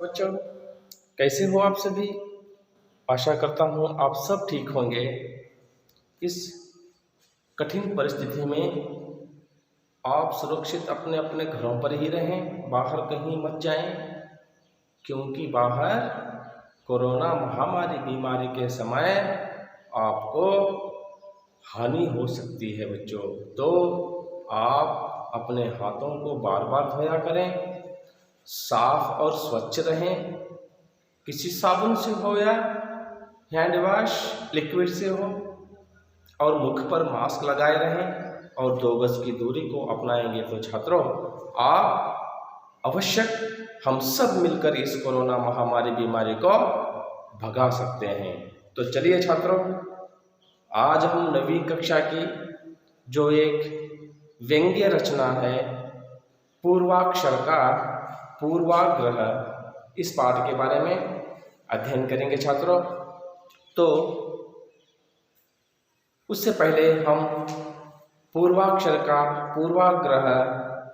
बच्चों, कैसे हो आप सभी। आशा करता हूँ आप सब ठीक होंगे। इस कठिन परिस्थिति में आप सुरक्षित अपने अपने घरों पर ही रहें, बाहर कहीं मत जाएं, क्योंकि बाहर कोरोना महामारी बीमारी के समय आपको हानि हो सकती है। बच्चों, तो आप अपने हाथों को बार बार धोया करें, साफ और स्वच्छ रहें, किसी साबुन से हो या हैंड वॉश लिक्विड से हो, और मुख पर मास्क लगाए रहें और 2 गज की दूरी को अपनाएंगे तो छात्रों आप आवश्यक हम सब मिलकर इस कोरोना महामारी बीमारी को भगा सकते हैं। तो चलिए छात्रों, आज हम 9वीं कक्षा की जो एक व्यंग्य रचना है पूर्वाक्षर का पूर्वाग्रह, इस पाठ के बारे में अध्ययन करेंगे छात्रों। तो उससे पहले हम पूर्वाक्षर का पूर्वाग्रह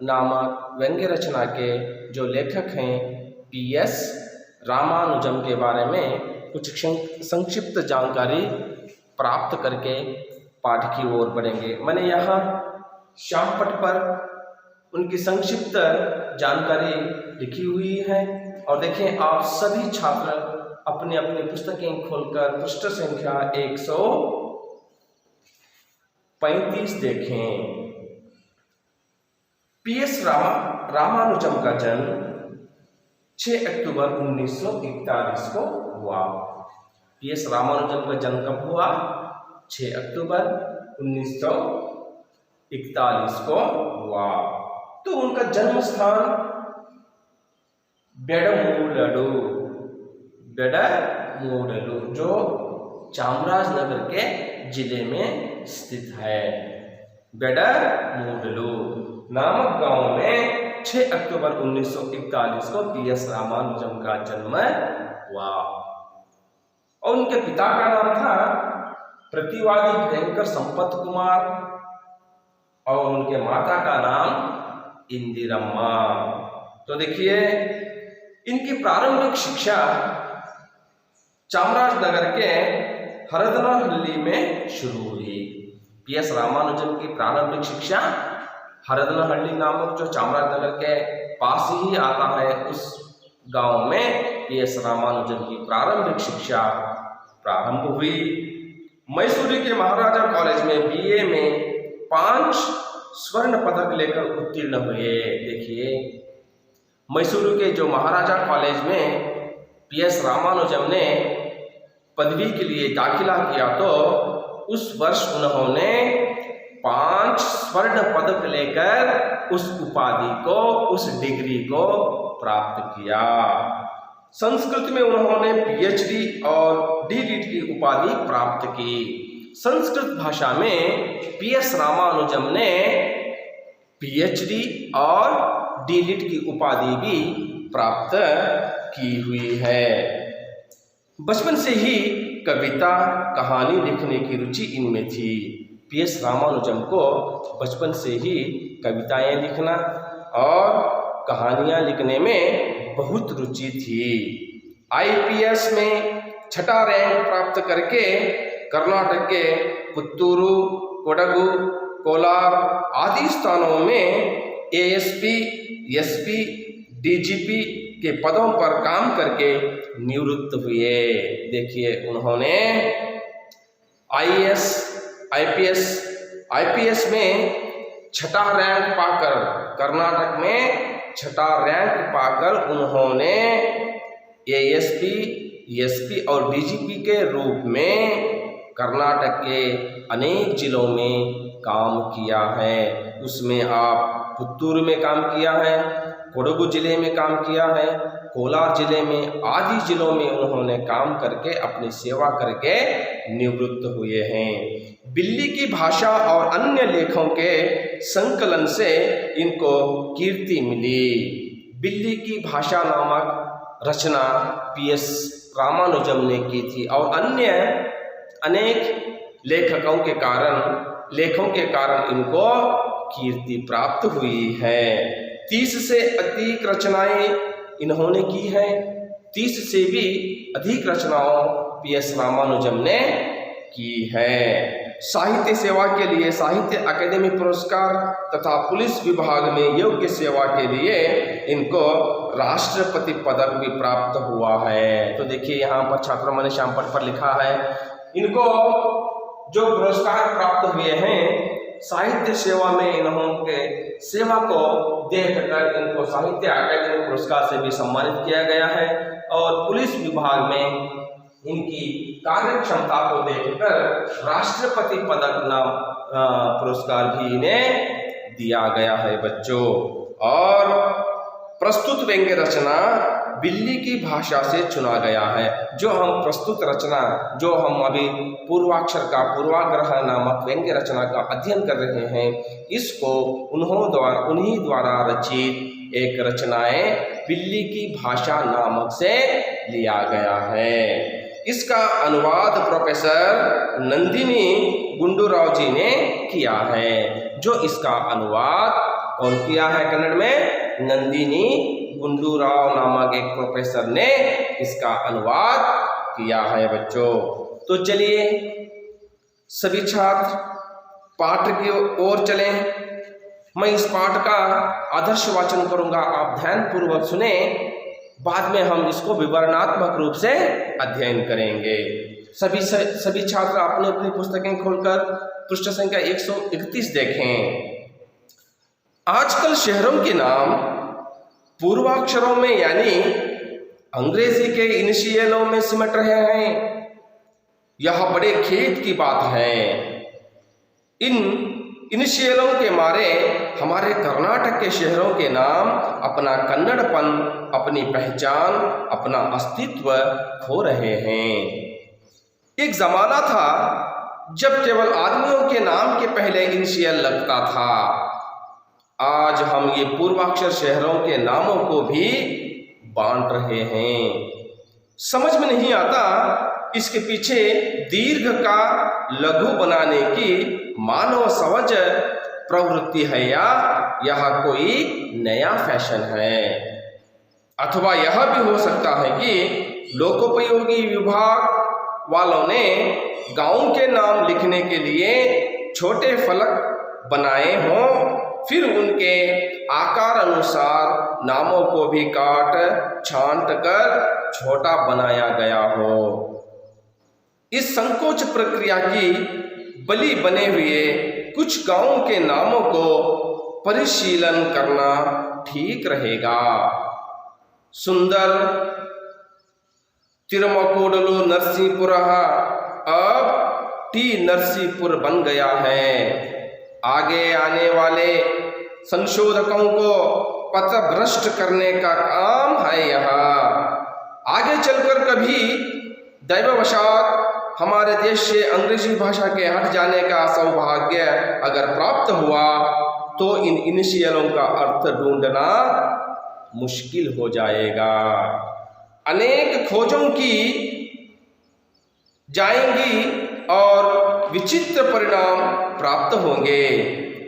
नामक व्यंग्य रचना के जो लेखक हैं PS रामानुजम के बारे में कुछ संक्षिप्त जानकारी प्राप्त करके पाठ की ओर बढ़ेंगे। मैंने यहाँ श्यामपट पर उनकी संक्षिप्त जानकारी लिखी हुई है, और देखें आप सभी छात्र अपनी अपनी पुस्तकें खोलकर पृष्ठ संख्या 135 देखें। PS रामानुजम का जन्म 6 अक्टूबर 1941 को हुआ। PS रामानुजम का जन्म कब हुआ? 6 अक्टूबर 1941 को हुआ। तो उनका जन्म स्थान बेडमूलडू जो चामराजनगर के जिले में स्थित है। बेडमूलडू नामक गांव में 6 अक्टूबर 1941 को PS रामानुजम का जन्म हुआ, और उनके पिता का नाम था प्रतिवादी भयंकर संपत कुमार, और उनके माता का नाम इंदिरम्मा। तो देखिए इनकी प्रारंभिक शिक्षा चामराजनगर के हरदनहल्ली में शुरू हुई। PS रामानुजम की प्रारंभिक शिक्षा हरदनहल्ली नामक जो चामराजनगर के पास ही आता है, उस गांव में PS रामानुजम की प्रारंभिक शिक्षा प्रारंभ हुई। मैसूरी के महाराजा कॉलेज में BA में 5 स्वर्ण पदक लेकर उत्तीर्ण हुए। देखिए मैसूरू के जो महाराजा कॉलेज में PS रामानुजम ने पदवी के लिए दाखिला किया, तो उस वर्ष उन्होंने 5 स्वर्ण पदक लेकर उस उपाधि को, उस डिग्री को प्राप्त किया। संस्कृत में उन्होंने PhD और D.Litt की उपाधि प्राप्त की। संस्कृत भाषा में PS रामानुजम ने PhD और D.Litt की उपाधि भी प्राप्त की हुई है। बचपन से ही कविता कहानी लिखने की रुचि इनमें थी। PS रामानुजम को बचपन से ही कविताएं लिखना और कहानियां लिखने में बहुत रुचि थी। IPS में 6ठा रैंक प्राप्त करके कर्नाटक के पुत्तूरू, कोडगु, कोलार आदि स्थानों में ASP, SP, DGP के पदों पर काम करके निवृत्त हुए। देखिए उन्होंने IPS में 6ठा रैंक पाकर, कर्नाटक में 6ठा रैंक पाकर उन्होंने ASP, SP और DGP के रूप में कर्नाटक के अनेक जिलों में काम किया है। उसमें आप पुत्तूर में काम किया है, कोडगु जिले में काम किया है, कोलार जिले में आदि जिलों में उन्होंने काम करके अपनी सेवा करके निवृत्त हुए हैं। बिल्ली की भाषा और अन्य लेखों के संकलन से इनको कीर्ति मिली। बिल्ली की भाषा नामक रचना PS रामानुजम ने की थी, और अन्य अनेक लेखों के कारण इनको कीर्ति प्राप्त हुई है। 30 से अधिक रचनाएं इन्होंने की है। 30 से भी अधिक रचनाओं PS रामानुजम ने की है। साहित्य सेवा के लिए साहित्य अकादमी पुरस्कार तथा पुलिस विभाग में योग्य सेवा के लिए इनको राष्ट्रपति पदक भी प्राप्त हुआ है। तो देखिए यहाँ पर छात्रों ने श्यामपट पर लिखा है, इनको जो पुरस्कार प्राप्त हुए हैं साहित्य सेवा में इन्होंने सेवा को देखकर इनको साहित्य अकादमी पुरस्कार से भी सम्मानित किया गया है और पुलिस विभाग में इनकी कार्य क्षमता को देखकर राष्ट्रपति पदक नाम पुरस्कार भी इन्हें दिया गया है बच्चों। और प्रस्तुत व्यंग्य रचना बिल्ली की भाषा से चुना गया है। जो हम प्रस्तुत रचना, जो हम अभी पूर्वाक्षर का पूर्वाग्रह नामक व्यंग्य रचना का अध्ययन कर रहे हैं, इसको उन्हीं द्वारा रचित एक रचनाएं बिल्ली की भाषा नामक से लिया गया है। इसका अनुवाद प्रोफेसर नंदिनी गुंडूराव जी ने किया है। जो इसका अनुवाद कौन किया है कन्नड़ में? नंदिनी गुंडूराव नामक एक प्रोफेसर ने इसका अनुवाद किया है बच्चों। तो चलिए सभी छात्र पाठ की ओर चलें। मैं इस पाठ का आदर्श वाचन करूंगा, आप ध्यानपूर्वक सुने, बाद में हम इसको विवरणात्मक रूप से अध्ययन करेंगे। सभी छात्र अपनी अपनी पुस्तकें खोलकर पृष्ठ संख्या 131 देखें। आजकल शहरों के नाम पूर्वाक्षरों में यानी अंग्रेजी के इनिशियलों में सिमट रहे हैं। यह बड़े खेद की बात है। इन इनिशियलों के मारे हमारे कर्नाटक के शहरों के नाम अपना कन्नड़पन, अपनी पहचान, अपना अस्तित्व खो रहे हैं। एक जमाना था जब केवल आदमियों के नाम के पहले इनिशियल लगता था। आज हम ये पूर्वाक्षर शहरों के नामों को भी बांट रहे हैं। समझ में नहीं आता इसके पीछे दीर्घ का लघु बनाने की मानव सहज प्रवृत्ति है या यह कोई नया फैशन है, अथवा यह भी हो सकता है कि लोकोपयोगी विभाग वालों ने गांव के नाम लिखने के लिए छोटे फलक बनाए हों, फिर उनके आकार अनुसार नामों को भी काट छांट कर छोटा बनाया गया हो। इस संकोच प्रक्रिया की बलि बने हुए कुछ गांवों के नामों को परिशीलन करना ठीक रहेगा। सुंदर तिरुमकोडलु नरसिंहपुर अब टी नरसिंहपुर बन गया है। आगे आने वाले संशोधकों को पथभ्रष्ट करने का काम है यह। आगे चलकर कभी दैववशात हमारे देश से अंग्रेजी भाषा के हट जाने का सौभाग्य अगर प्राप्त हुआ तो इन इनिशियलों का अर्थ ढूंढना मुश्किल हो जाएगा। अनेक खोजों की जाएंगी और विचित्र परिणाम प्राप्त होंगे।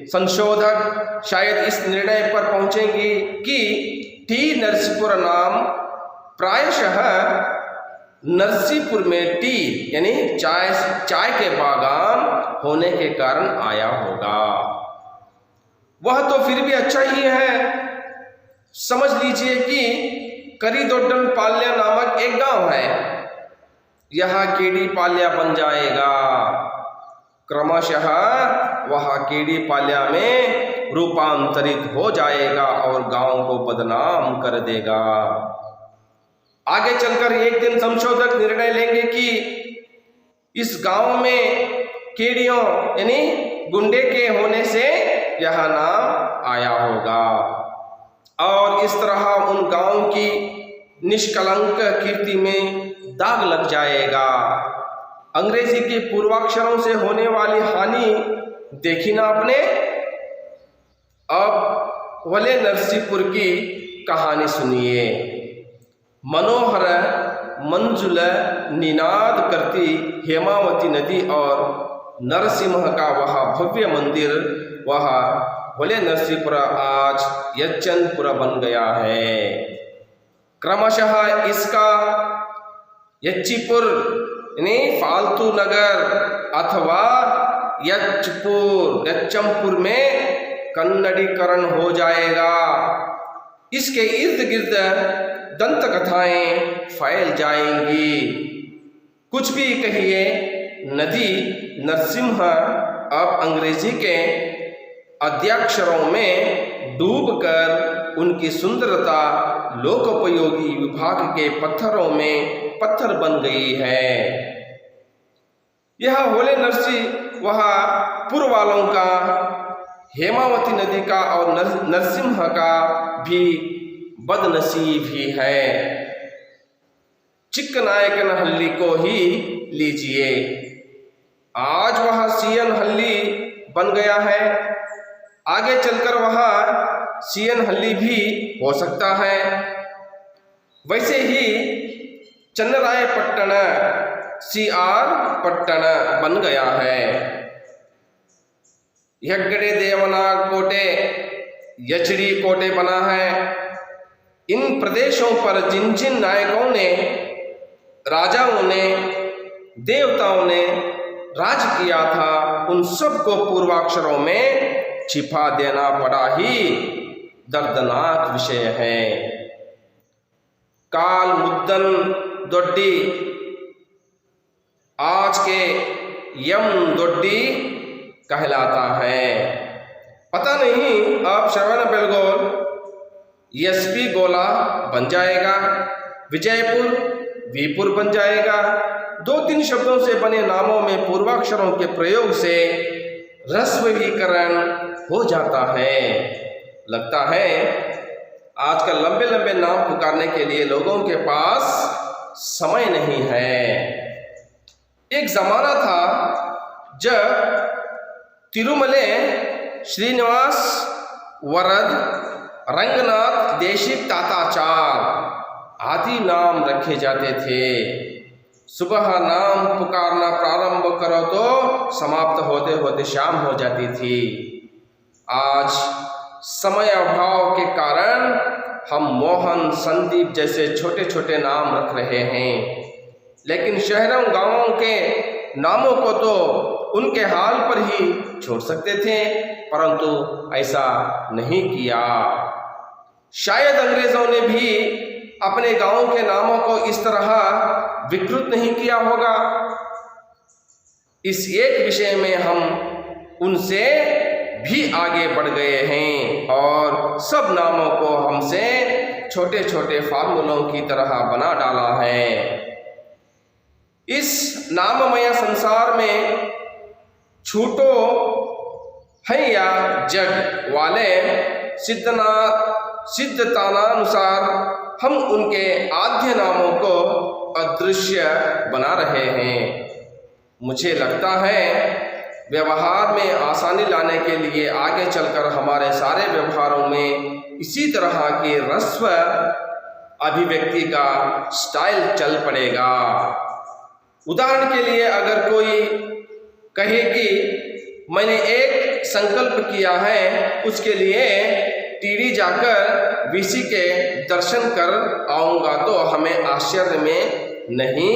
संशोधक शायद इस निर्णय पर पहुंचेंगे कि टी नरसिंहपुर नाम प्रायशः नरसिंहपुर में टी यानी चाय के बागान होने के कारण आया होगा। वह तो फिर भी अच्छा ही है। समझ लीजिए कि करीदोड्डन पाल्या नामक एक गांव है, यह केडी पाल्या बन जाएगा। क्रमशः वह केडी पाल्या में रूपांतरित हो जाएगा और गांव को बदनाम कर देगा। आगे चलकर एक दिन संशोधक निर्णय लेंगे कि इस गांव में केडियों यानी गुंडे के होने से यह नाम आया होगा और इस तरह उन गांव की निष्कलंक कीर्ति में दाग लग जाएगा। अंग्रेजी के पूर्वाक्षरों से होने वाली हानि देखी ना आपने। अब वले नरसिंहपुर की कहानी सुनिए। मनोहर मंजुल निनाद करती हेमावती नदी और नरसिंह का वह भव्य मंदिर, वह भोले नरसिंहपुर आज यज्जनपुर बन गया है। क्रमशः इसका यच्चीपुर यानी फालतू नगर अथवा यच्चमपुर में कन्नड़ीकरण हो जाएगा। इसके इर्द गिर्द दंत कथाएं फैल जाएंगी। कुछ भी कहिए, नदी नरसिम्हा अब अंग्रेजी के अद्याक्षरों में डूबकर उनकी सुंदरता लोकोपयोगी विभाग के पत्थरों में पत्थर बन गई है। यह होले नरसी वह पूर्व वालों का, हेमावती नदी का और नरसिम्ह का भी बदनसीब ही है। चिक्कनायकनहल्ली को ही लीजिए, आज वह सीयनहल्ली बन गया है, आगे चलकर वह सीयनहल्ली भी हो सकता है। वैसे ही चन्नरायपट्टण CR पट्टण बन गया है। हेग्गड़े देवनाग कोटे यचड़ी कोटे बना है। इन प्रदेशों पर जिन जिन नायकों ने, राजाओं ने, देवताओं ने राज किया था, उन सबको पूर्वाक्षरों में छिपा देना पड़ा ही दर्दनाक विषय है। काल मुद्दन दोड्डी आज के यम दोड्डी कहलाता है। पता नहीं अब श्रवण बेलगोल SP गोला बन जाएगा, विजयपुर वीपुर बन जाएगा। 2-3 शब्दों से बने नामों में पूर्वाक्षरों के प्रयोग से ह्रस्वीकरण हो जाता है। लगता है आजकल लंबे लंबे नाम पुकारने के लिए लोगों के पास समय नहीं है। एक जमाना था जब तिरुमले श्रीनिवास वरद रंगनाथ देशिक ताताचार आदि नाम रखे जाते थे। सुबह नाम पुकारना प्रारंभ करो तो समाप्त होते होते शाम हो जाती थी। आज समय अभाव के कारण हम मोहन, संदीप जैसे छोटे छोटे नाम रख रहे हैं, लेकिन शहरों गांवों के नामों को तो उनके हाल पर ही छोड़ सकते थे, परंतु ऐसा नहीं किया। शायद अंग्रेजों ने भी अपने गांवों के नामों को इस तरह विकृत नहीं किया होगा। इस एक विषय में हम उनसे भी आगे बढ़ गए हैं और सब नामों को हमसे छोटे छोटे फार्मूलों की तरह बना डाला है। इस नाममय संसार में छूटो है या जग वाले सिद्धतानुसार हम उनके आद्य नामों को अदृश्य बना रहे हैं। मुझे लगता है व्यवहार में आसानी लाने के लिए आगे चलकर हमारे सारे व्यवहारों में इसी तरह की रस्व अभिव्यक्ति का स्टाइल चल पड़ेगा। उदाहरण के लिए अगर कोई कहे कि मैंने एक संकल्प किया है, उसके लिए टीडी जाकर VC के दर्शन कर आऊँगा, तो हमें आश्चर्य में नहीं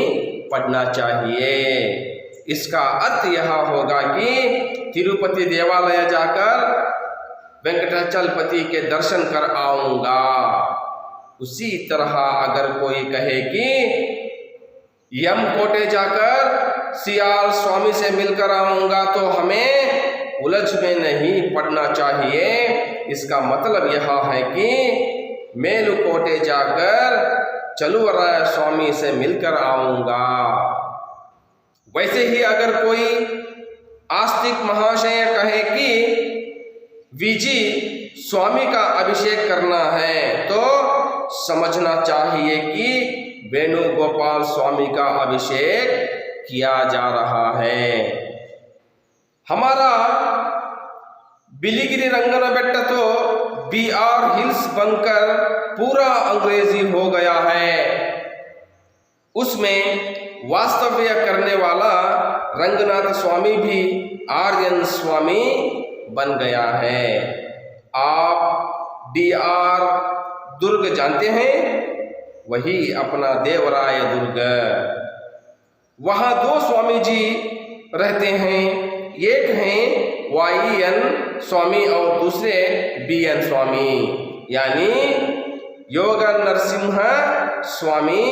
पड़ना चाहिए। इसका अर्थ यह होगा कि तिरुपति देवालय जाकर वेंकटाचलपति के दर्शन कर आऊँगा। उसी तरह अगर कोई कहे कि यम कोटे जाकर CR स्वामी से मिलकर आऊँगा, तो हमें उलझ में नहीं पड़ना चाहिए। इसका मतलब यह है कि मेलुकोटे जाकर चलुवराय स्वामी से मिलकर आऊँगा। वैसे ही अगर कोई आस्तिक महाशय कहे कि VG स्वामी का अभिषेक करना है, तो समझना चाहिए कि वेणुगोपाल स्वामी का अभिषेक किया जा रहा है। हमारा बिलिगिरी रंगन बेट्ट तो BR हिल्स बनकर पूरा अंग्रेजी हो गया है। उसमें वास्तव्य करने वाला रंगनाथ स्वामी भी आर्यन स्वामी बन गया है। आप DR दुर्ग जानते हैं? वही अपना देवराय दुर्ग। वहाँ दो स्वामी जी रहते हैं, एक हैं YN स्वामी और दूसरे BN स्वामी, यानी योग नरसिंह स्वामी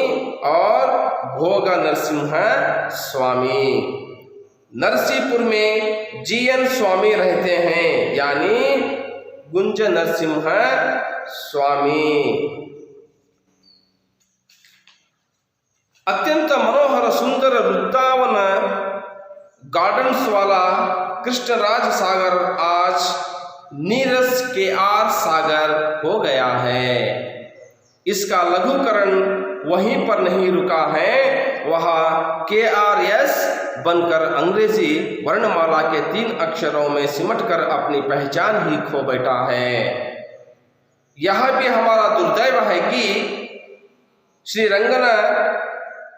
और भोग नरसिंह स्वामी। नरसीपुर में GN स्वामी रहते हैं, यानी गुंज नरसिंह स्वामी। अत्यंत मनोहर सुंदर वृंदावन गार्डन्स वाला कृष्णराज सागर आज नीरस KR सागर हो गया है। इसका लघुकरण वहीं पर नहीं रुका है, वह KRS बनकर अंग्रेजी वर्णमाला के 3 अक्षरों में सिमटकर अपनी पहचान ही खो बैठा है। यह भी हमारा दुर्दैव है कि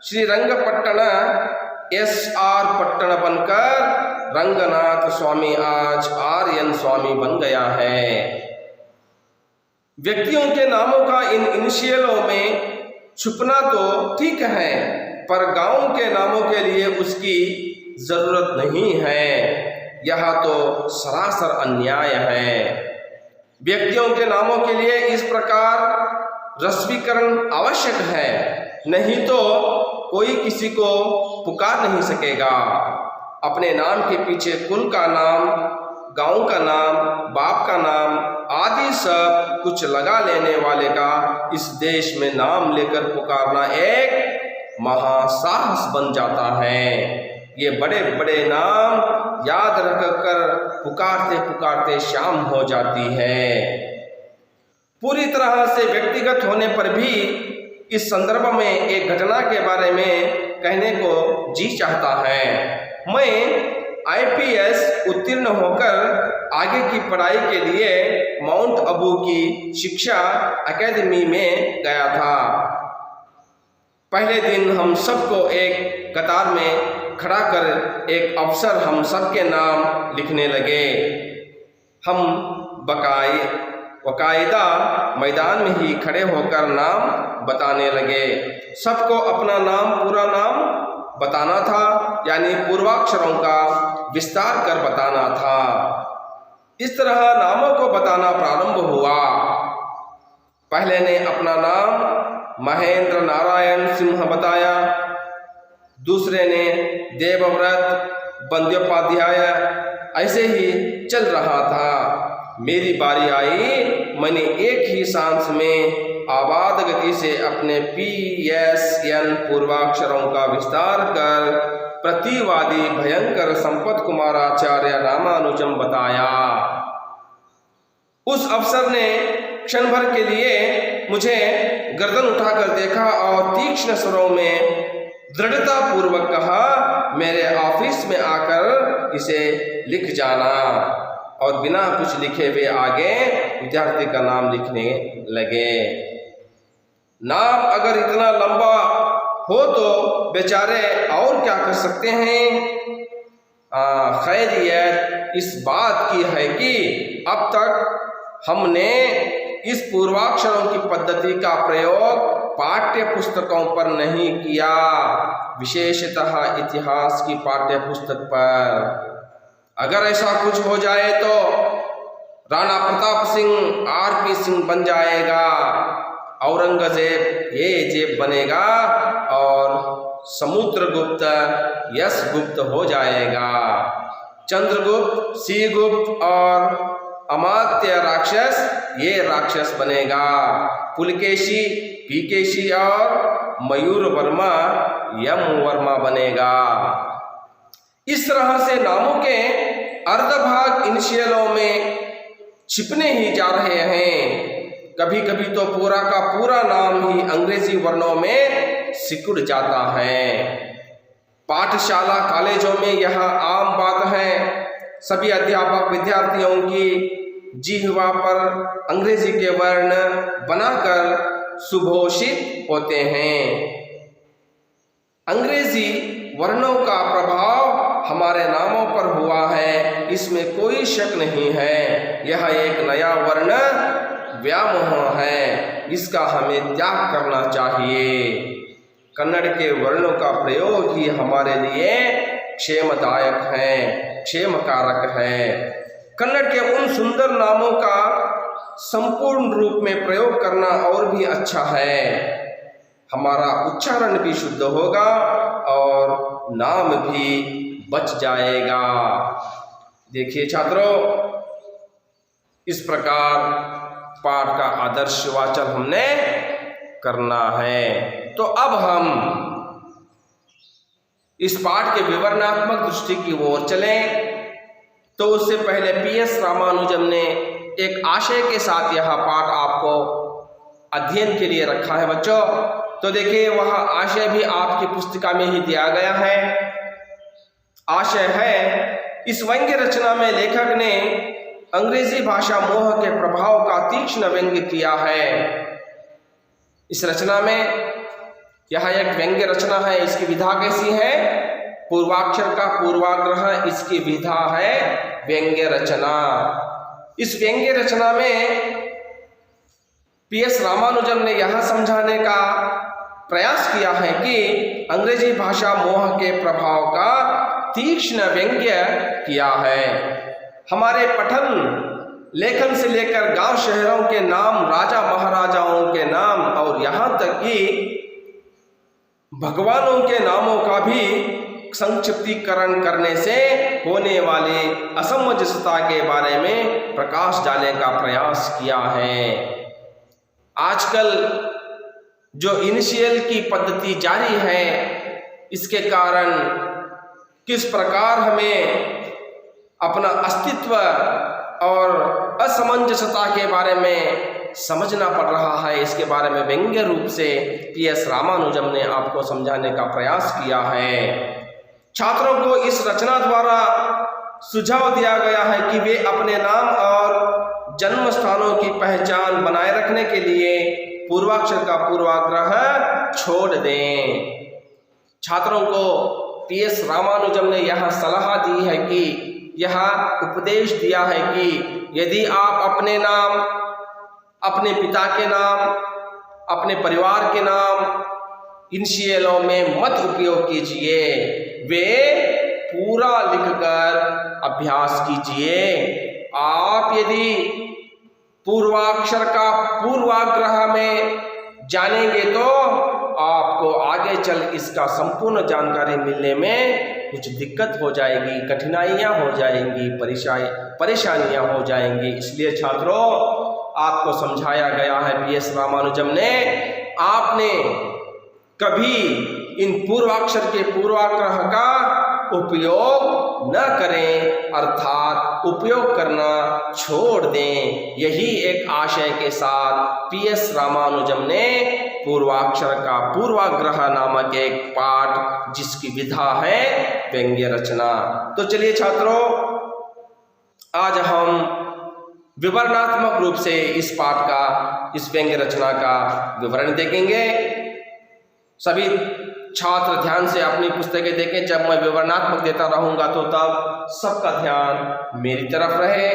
श्रीरंगपट्टण SR पट्टण बनकर रंगनाथ स्वामी आज RN स्वामी बन गया है। व्यक्तियों के नामों का इन इनिशियलों में छुपना तो ठीक है, पर गांव के नामों के लिए उसकी जरूरत नहीं है। यह तो सरासर अन्याय है। व्यक्तियों के नामों के लिए इस प्रकार रस्वीकरण आवश्यक है, नहीं तो कोई किसी को पुकार नहीं सकेगा। अपने नाम के पीछे कुल का नाम, गांव का नाम, बाप का नाम आदि सब कुछ लगा लेने वाले का इस देश में नाम लेकर पुकारना एक महासाहस बन जाता है। ये बड़े बड़े नाम याद रखकर पुकारते पुकारते शाम हो जाती है। पूरी तरह से व्यक्तिगत होने पर भी इस संदर्भ में एक घटना के बारे में कहने को जी चाहता है। मैं IPS उत्तीर्ण होकर आगे की पढ़ाई के लिए माउंट अबू की शिक्षा अकेडमी में गया था। पहले दिन हम सबको एक कतार में खड़ा कर एक अफसर हम सबके नाम लिखने लगे। हम बकायदा मैदान में ही खड़े होकर नाम बताने लगे। सबको अपना नाम, पूरा नाम बताना था, यानी पूर्वाक्षरों का विस्तार कर बताना था। इस तरह नामों को बताना प्रारंभ हुआ। पहले ने अपना नाम महेंद्र नारायण सिंह बताया, दूसरे ने देवव्रत बंद्योपाध्याय, ऐसे ही चल रहा था। मेरी बारी आई। मैंने एक ही सांस में आबाद गति से अपने PSN पूर्वाक्षरों का विस्तार कर प्रतिवादी भयंकर संपत कुमाराचार्य रामानुजम बताया। उस अफसर ने क्षण भर के लिए मुझे गर्दन उठाकर देखा और तीक्ष्ण स्वरों में दृढ़ता पूर्वक कहा, मेरे ऑफिस में आकर इसे लिख जाना। और बिना कुछ लिखे हुए आगे विद्यार्थी का नाम लिखने लगे। नाम अगर इतना लंबा हो तो बेचारे और क्या कर सकते हैं। खैरियत इस बात की है कि अब तक हमने इस पूर्वाक्षरों की पद्धति का प्रयोग पाठ्य पुस्तकों पर नहीं किया, विशेषतः इतिहास की पाठ्य पुस्तक पर। अगर ऐसा कुछ हो जाए तो राणा प्रताप सिंह RP सिंह बन जाएगा, औरंगजेब ये जेब बनेगा और समुद्रगुप्त यश गुप्त हो जाएगा। चंद्रगुप्त C गुप्त और अमात्य राक्षस ये राक्षस बनेगा। पुलकेशी P केशी और मयूर वर्मा यम वर्मा बनेगा। इस तरह से नामों के अर्धभाग इनिशियलों में छिपने ही जा रहे हैं। कभी कभी तो पूरा का पूरा नाम ही अंग्रेजी वर्णों में सिकुड़ जाता है। पाठशाला कॉलेजों में यह आम बात है। सभी अध्यापक विद्यार्थियों की जिह्वा पर अंग्रेजी के वर्ण बनाकर सुघोषित होते हैं। अंग्रेजी वर्णों का प्रभाव हमारे नामों पर हुआ है, इसमें कोई शक नहीं है। यह एक नया वर्ण व्यामोह है, इसका हमें त्याग करना चाहिए। कन्नड़ के वर्णों का प्रयोग ही हमारे लिए क्षेमदायक है, क्षेमकारक है। कन्नड़ के उन सुंदर नामों का संपूर्ण रूप में प्रयोग करना और भी अच्छा है। हमारा उच्चारण भी शुद्ध होगा और नाम भी बच जाएगा। देखिए छात्रों, इस प्रकार पाठ का आदर्श वाचन हमने करना है। तो अब हम इस पाठ के विवरणात्मक दृष्टि की ओर चलें। तो उससे पहले PS रामानुजम ने एक आशय के साथ यह पाठ आपको अध्ययन के लिए रखा है बच्चों। तो देखिए, वह आशय भी आपकी पुस्तिका में ही दिया गया है। आशय है, इस व्यंग्य रचना में लेखक ने अंग्रेजी भाषा मोह के प्रभाव का तीक्ष्ण व्यंग्य किया है। इस रचना में, यह एक व्यंग्य रचना है, इसकी विधा कैसी है? पूर्वाक्षर का पूर्वाग्रह इसकी विधा है व्यंग्य रचना। इस व्यंग्य रचना में PS रामानुजम ने यह समझाने का प्रयास किया है कि अंग्रेजी भाषा मोह के प्रभाव का तीक्ष्ण व्यंग्य किया है। हमारे पठन लेखन से लेकर गांव शहरों के नाम, राजा महाराजाओं के नाम और यहाँ तक कि भगवानों के नामों का भी संक्षिप्तीकरण करने से होने वाले असमंजसता के बारे में प्रकाश डालने का प्रयास किया है। आजकल जो इनिशियल की पद्धति जारी है, इसके कारण किस प्रकार हमें अपना अस्तित्व और असमंजसता के बारे में समझना पड़ रहा है, इसके बारे में व्यंग्य रूप से PS रामानुजम ने आपको समझाने का प्रयास किया है। छात्रों को इस रचना द्वारा सुझाव दिया गया है कि वे अपने नाम और जन्म स्थानों की पहचान बनाए रखने के लिए पूर्वाक्षर का पूर्वाग्रह छोड़ दें। छात्रों को PS रामानुजम ने यह सलाह दी है कि, यह उपदेश दिया है कि यदि आप अपने नाम, अपने पिता के नाम, अपने परिवार के नाम इनिशियलों में मत उपयोग कीजिए, वे पूरा लिखकर अभ्यास कीजिए। आप यदि पूर्वाक्षर का पूर्वाग्रह में जानेंगे तो आपको आगे चल इसका संपूर्ण जानकारी मिलने में कुछ दिक्कत हो जाएगी, कठिनाइयां हो जाएंगी, परेशानियां हो जाएंगी। इसलिए छात्रों, आपको समझाया गया है PS रामानुजम ने, आपने कभी इन पूर्वाक्षर के पूर्वाग्रह का उपयोग न करें, अर्थात उपयोग करना छोड़ दें। यही एक आशय के साथ PS रामानुजम ने पूर्वाक्षर का पूर्वाग्रह नामक एक पाठ, जिसकी विधा है व्यंग्य रचना। तो चलिए छात्रों, आज हम विवरणात्मक रूप से इस पाठ का, इस व्यंग्य रचना का विवरण देखेंगे। सभी छात्र ध्यान से अपनी पुस्तकें देखें। जब मैं विवरणात्मक देता रहूंगा तो तब सबका ध्यान मेरी तरफ रहे।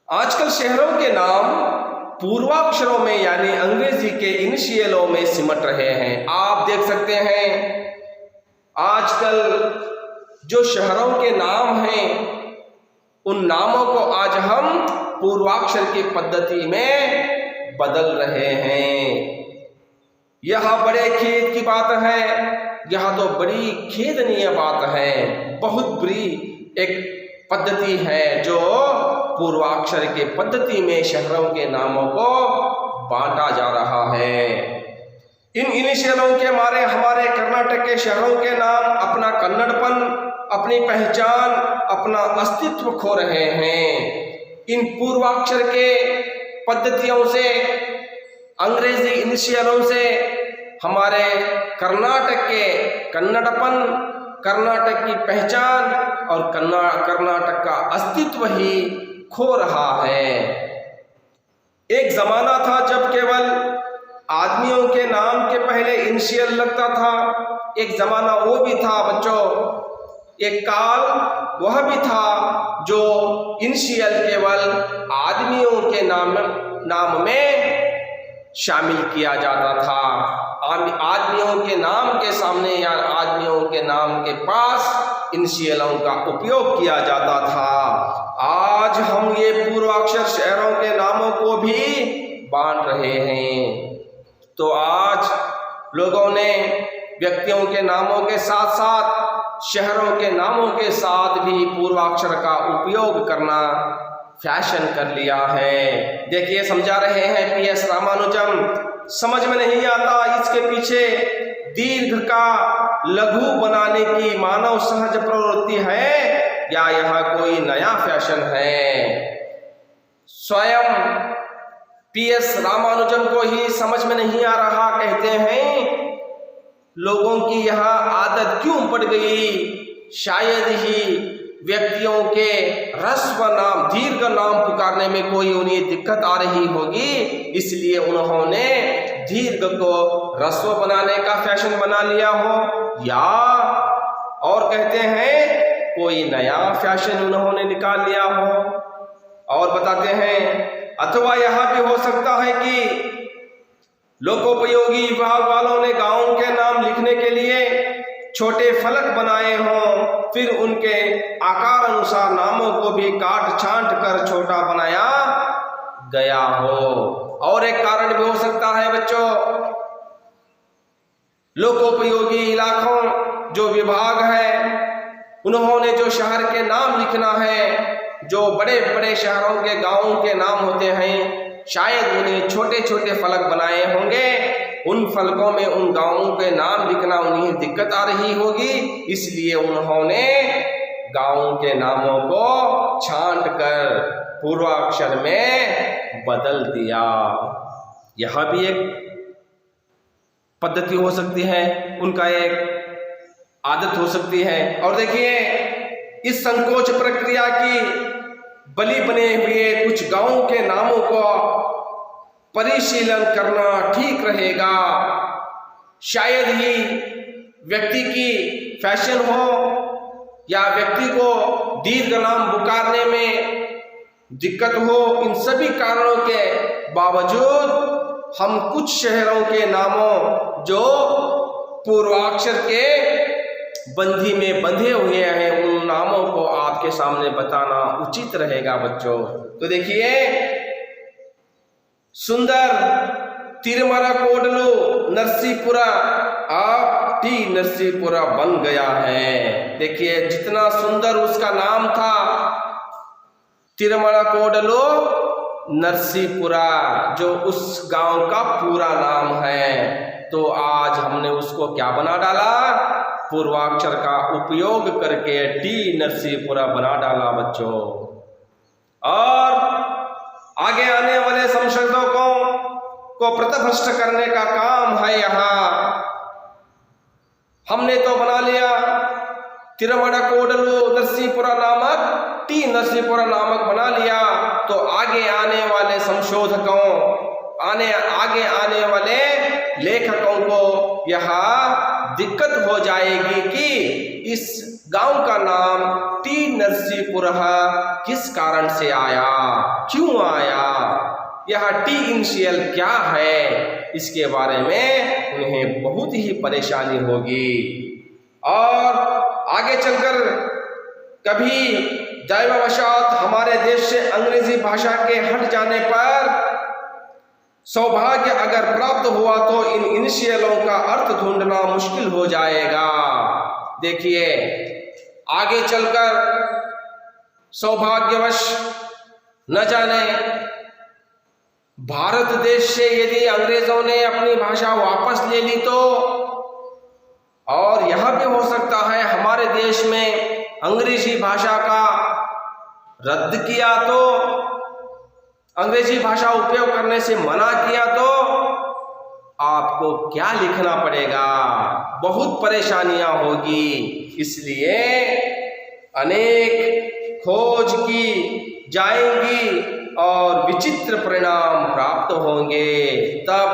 आजकल शहरों के नाम पूर्वाक्षरों में यानी अंग्रेजी के इनिशियलों में सिमट रहे हैं। आप देख सकते हैं, आजकल जो शहरों के नाम हैं, उन नामों को आज हम पूर्वाक्षर की पद्धति में बदल रहे हैं। यह बड़े खेद की बात है, यह तो बड़ी खेदनीय बात है। बहुत बुरी एक पद्धति है जो पूर्वाक्षर के पद्धति में शहरों के नामों को बांटा जा रहा है। इन इनिशियलों के मारे हमारे कर्नाटक के शहरों के नाम अपना कन्नड़पन, अपनी पहचान, अपना अस्तित्व खो रहे हैं। इन पूर्वाक्षर के पद्धतियों से, अंग्रेजी इनिशियलों से हमारे कर्नाटक के कन्नड़पन, कर्नाटक की पहचान और कर्नाटक का अस्तित्व ही खो रहा है। एक जमाना था जब केवल आदमियों के नाम के पहले इनिशियल लगता था। एक जमाना वो भी था बच्चों एक काल वह भी था जो इनिशियल केवल आदमियों के नाम में शामिल किया जाता था। आदमियों के नाम के सामने या आदमियों के नाम के पास इनिशियलों का उपयोग किया जाता था। आज हम ये पूर्वाक्षर शहरों के नामों को भी बांट रहे हैं। तो आज लोगों ने व्यक्तियों के नामों के साथ साथ शहरों के नामों के साथ भी पूर्वाक्षर का उपयोग करना फैशन कर लिया है। देखिए समझा रहे हैं PS रामानुजम। समझ में नहीं आता इसके पीछे दीर्घ का लघु बनाने की मानव सहज प्रवृत्ति है या यह कोई नया फैशन है। स्वयं PS रामानुजम को ही समझ में नहीं आ रहा। कहते हैं लोगों की यह आदत क्यों पड़ गई। शायद ही व्यक्तियों के ह्रस्व नाम दीर्घ नाम पुकारने में कोई उन्हें दिक्कत आ रही होगी, इसलिए उन्होंने दीर्घ को ह्रस्व बनाने का फैशन बना लिया हो, या और कहते हैं कोई नया फैशन उन्होंने निकाल लिया हो। और बताते हैं अथवा यह भी हो सकता है कि लोकोपयोगी विभाग वालों ने गांवों के नाम लिखने के लिए छोटे फलक बनाए हों, फिर उनके आकार अनुसार नामों को भी काट छांट कर छोटा बनाया गया हो। और एक कारण भी हो सकता है बच्चों, लोकोपयोगी इलाकों जो विभाग है उन्होंने जो शहर के नाम लिखना है, जो बड़े बड़े शहरों के गांवों के नाम होते हैं, शायद उन्हें छोटे छोटे फलक बनाए होंगे। उन फलकों में उन गांवों के नाम लिखना उन्हें दिक्कत आ रही होगी, इसलिए उन्होंने गांवों के नामों को छांट कर पूर्वाक्षर में बदल दिया। यह भी एक पद्धति हो सकती है, उनका एक आदत हो सकती है। और देखिए इस संकोच प्रक्रिया की बलि बने हुए कुछ गांवों के नामों को परिशीलन करना ठीक रहेगा। शायद ही व्यक्ति की फैशन हो या व्यक्ति को दीर्घ नाम पुकारने में दिक्कत हो, इन सभी कारणों के बावजूद हम कुछ शहरों के नामों जो पूर्वाक्षर के बंधी में बंधे हुए हैं, उन नामों को आपके सामने बताना उचित रहेगा बच्चों। तो देखिए सुंदर तिरमरा कोडलू नरसीपुरा आप टी नरसीपुरा बन गया है। देखिए जितना सुंदर उसका नाम था तिरमरा कोडलू नरसीपुरा, जो उस गांव का पूरा नाम है, तो आज हमने उसको क्या बना डाला, पूर्वाक्षर का उपयोग करके टी नरसीपुरा बना डाला बच्चों। और आगे आने वाले संशोधकों को प्रतिभ्रष्ट करने का काम है यहाँ। हमने तो बना लिया तिरमड़ा कोडलू नरसीपुरा नामक टी नरसीपुरा नामक बना लिया, तो आगे आने वाले संशोधकों आगे आने वाले लेखकों को यह दिक्कत हो जाएगी कि इस गांव का नाम टी नरसीपुरा किस कारण से आया, क्यों आया, यह टी इनिशियल क्या है, इसके बारे में उन्हें बहुत ही परेशानी होगी। और आगे चलकर कभी दैववशात हमारे देश से अंग्रेजी भाषा के हट जाने पर सौभाग्य अगर प्राप्त हुआ तो इन इनिशियलों का अर्थ ढूंढना मुश्किल हो जाएगा। देखिए आगे चलकर सौभाग्यवश न जाने भारत देश से यदि अंग्रेजों ने अपनी भाषा वापस ले ली तो, और यह भी हो सकता है हमारे देश में अंग्रेजी भाषा का रद्द किया तो, अंग्रेजी भाषा उपयोग करने से मना किया तो आपको क्या लिखना पड़ेगा, बहुत परेशानियां होगी। इसलिए अनेक खोज की जाएंगी और विचित्र परिणाम प्राप्त होंगे। तब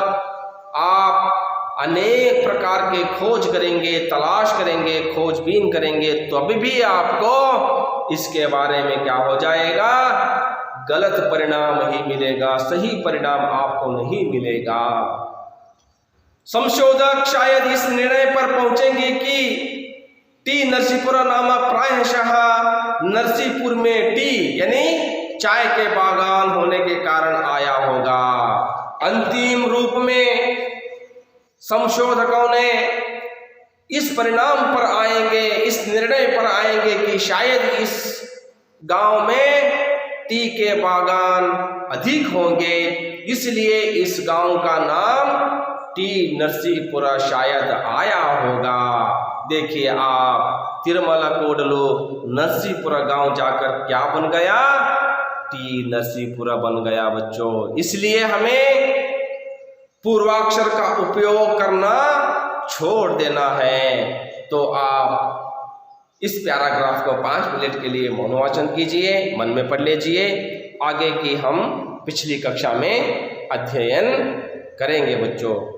आप अनेक प्रकार के खोज करेंगे, तलाश करेंगे, खोजबीन करेंगे, तो अभी भी आपको इसके बारे में क्या हो जाएगा, गलत परिणाम ही मिलेगा, सही परिणाम आपको नहीं मिलेगा। संशोधक शायद इस निर्णय पर पहुंचेंगे कि टी नरसीपुरा नामक प्रायशः नरसीपुर में टी यानी चाय के बागान होने के कारण आया होगा। अंतिम रूप में संशोधकों ने इस परिणाम पर आएंगे, इस निर्णय पर आएंगे कि शायद इस गांव में टी के बागान अधिक होंगे, इसलिए इस गांव का नाम टी नरसीपुरा शायद आया होगा। देखिए आप, तिरुमला कोडलू नरसीपुरा गांव जाकर क्या बन गया, टी नरसीपुरा बन गया बच्चों। इसलिए हमें पूर्वाक्षर का उपयोग करना छोड़ देना है। तो आप इस पैराग्राफ को 5 मिनट के लिए मनोवाचन कीजिए, मन में पढ़ लीजिए। आगे की हम पिछली कक्षा में अध्ययन करेंगे बच्चों।